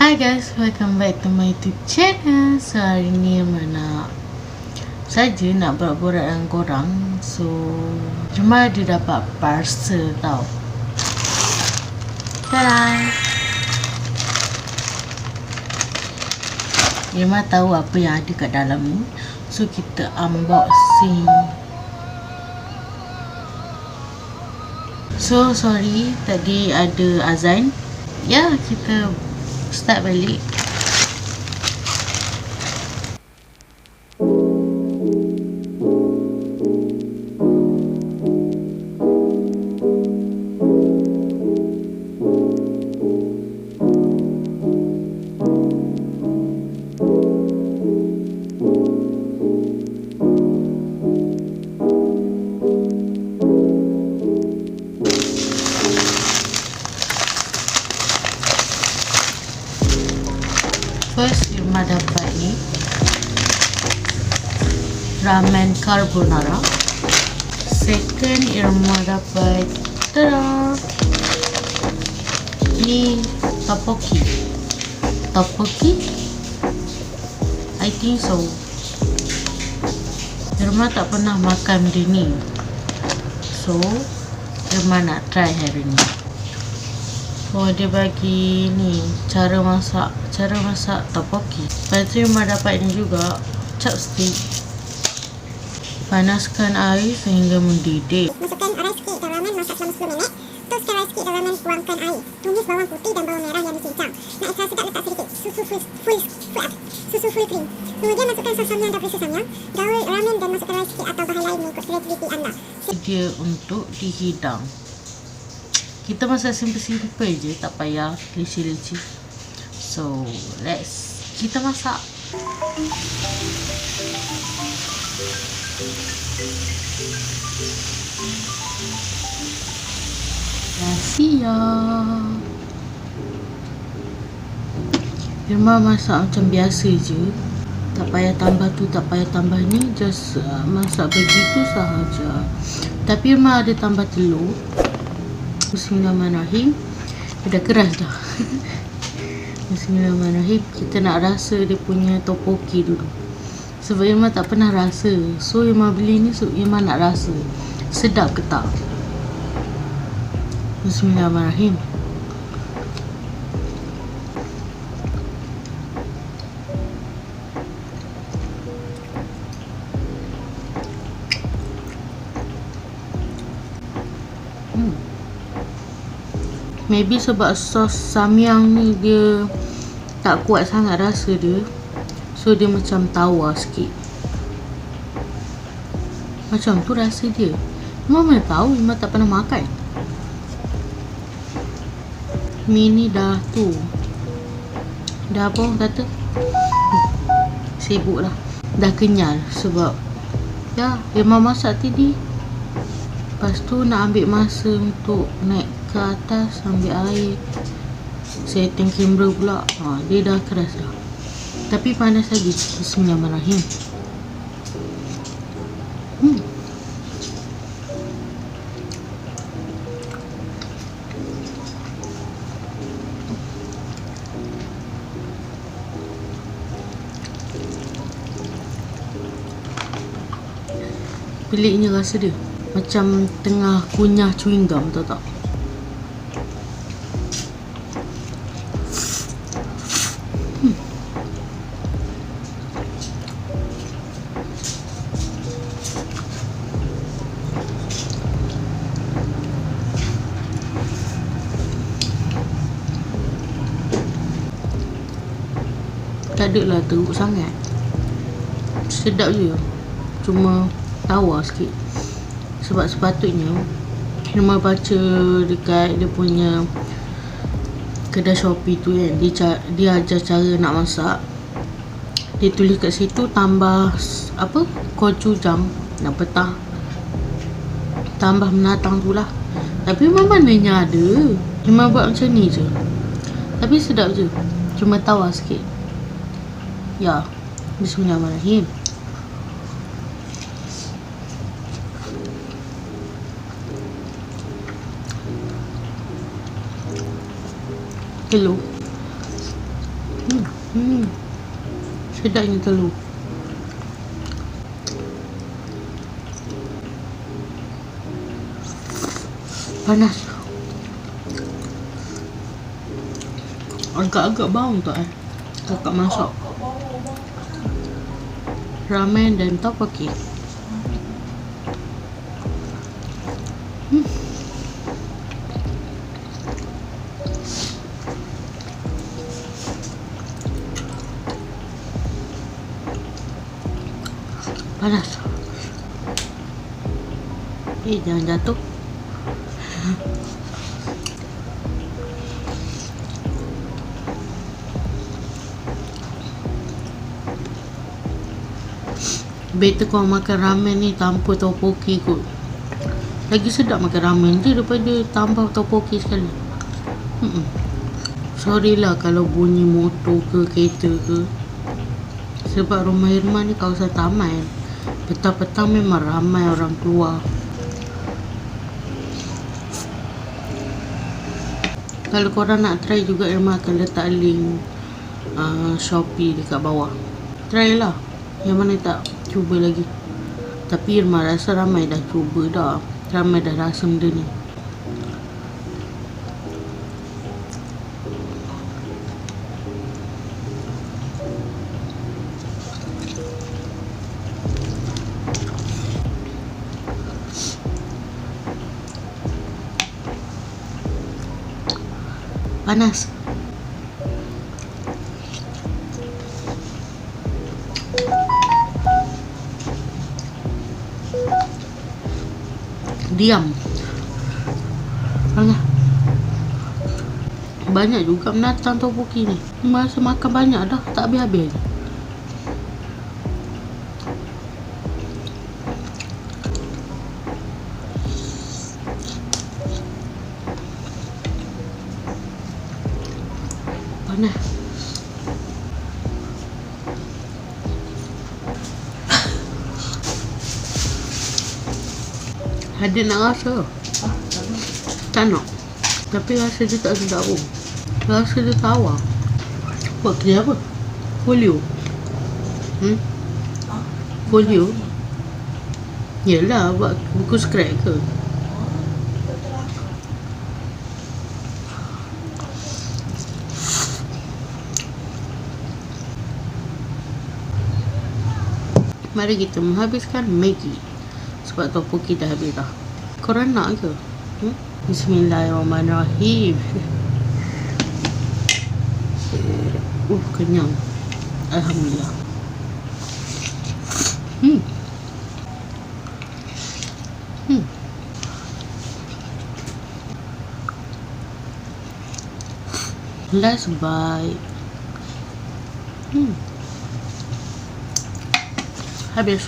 Hi guys, welcome back to my YouTube channel. So hari ni nak borak-borak dengan korang. So cuma dia dapat parcel tau. Tada! Irma tahu apa yang ada kat dalam ni. So kita unboxing. So sorry tadi ada azan. Ya, kita start balik. First, Irma dapat ni ramen carbonara. Second, Irma dapat ni tteokbokki. I think so. Irma tak pernah makan dia ni, so Irma nak try hari ni. Oh, dia bagi ni cara masak tteokbokki. Lepas tu Irma dapat ni juga chopstick. Panaskan air sehingga mendidih. Masukkan rice cake dan ramen, masak selama 10 minit. Toskan rice cake dan ramen, tuangkan air. Tumis bawang putih dan bawang merah yang dicincang. Nak extra sedap, letak sedikit susu full cream. Kemudian masukkan sos samyang dan presis samyang. Gaul ramen dan masukkan rice cake atau bahan lain mengikut kreativiti anda. Dia untuk dihidang. Kita masak simple-simple je, tak payah leceh-leceh. So, kita masak. Siap. Irma masak macam biasa je. Tak payah tambah tu, tak payah tambah ni. Just masak begitu sahaja. Tapi Irma ada tambah telur. Bismillahirrahmanirrahim. Dah keras dah. Bismillahirrahmanirrahim. Kita nak rasa dia punya tteokbokki dulu. Sebab Irma tak pernah rasa. So Irma beli ni, so Irma nak rasa sedap ke tak. Bismillahirrahmanirrahim. Maybe sebab sos samyang ni dia tak kuat sangat rasa dia, so dia macam tawar sikit. Macam tu rasa dia. Mama tahu, Mama tak pernah makan. Mi ni dah tu, dah apa orang kata, sibuk lah, dah kenyal. Sebab ya, Mama masak tadi. Lepas tu nak ambil masa untuk naik ke atas ambil air, setting kamera pula. Dia dah keras dah, tapi panas lagi. Bismillahirrahmanirrahim. Peliknya rasa dia macam tengah kunyah chewing gum, tahu tak? Tak adalah teruk sangat. Sedap je, cuma tawar sikit. Sebab sepatutnya Irma baca dekat dia punya kedai Shopee tu kan, dia ajar cara nak masak. Dia tulis kat situ tambah apa, gochujang, nak petang, tambah menatang tu lah. Tapi mananya ada. Irma buat macam ni je, tapi sedap je, cuma tawar sikit. Ya, bismillahirrahmanirrahim. telur. Sedapnya telur. Panas. Agak-agak bau tak kakak masak ramen dan tteokbokki. Panas. Jangan jatuh. Better kau makan ramen ni tanpa tteokbokki kot. Lagi sedap makan ramen je daripada tambah tteokbokki sekali. Sorry lah kalau bunyi motor ke kereta ke. Sebab rumah Irman ni kawasan taman. Petang-petang memang ramai orang keluar. Kalau korang nak try juga, Irman akan letak link Shopee dekat bawah. Try lah. Yang mana tak cuba lagi. Tapi Irma rasa ramai dah cuba dah. Ramai dah rasa benda ni. Panas. Diam. Alah. Banyak juga binatang tteokbokki ni. Masa makan banyak dah, tak habis-habis. Panas. Adik nak rasa? Tak nak. Tapi rasa dia tak sedap pun. Rasa dia tawar. Buat kerja apa? Folio? Folio? Yelah, buat buku scrap ke? Mari kita menghabiskan Maggi. Sebab tteokbokki dah habis dah. Korang nak ke? Bismillahirrahmanirrahim. Kenyang. Alhamdulillah. Last bite. Habis.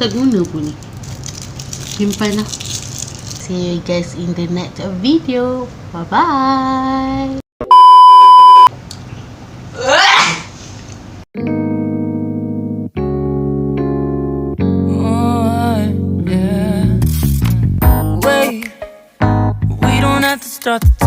Tak guna pun ni. Simpan lah. See you guys in the next video. Bye bye. Wait, we don't have to start the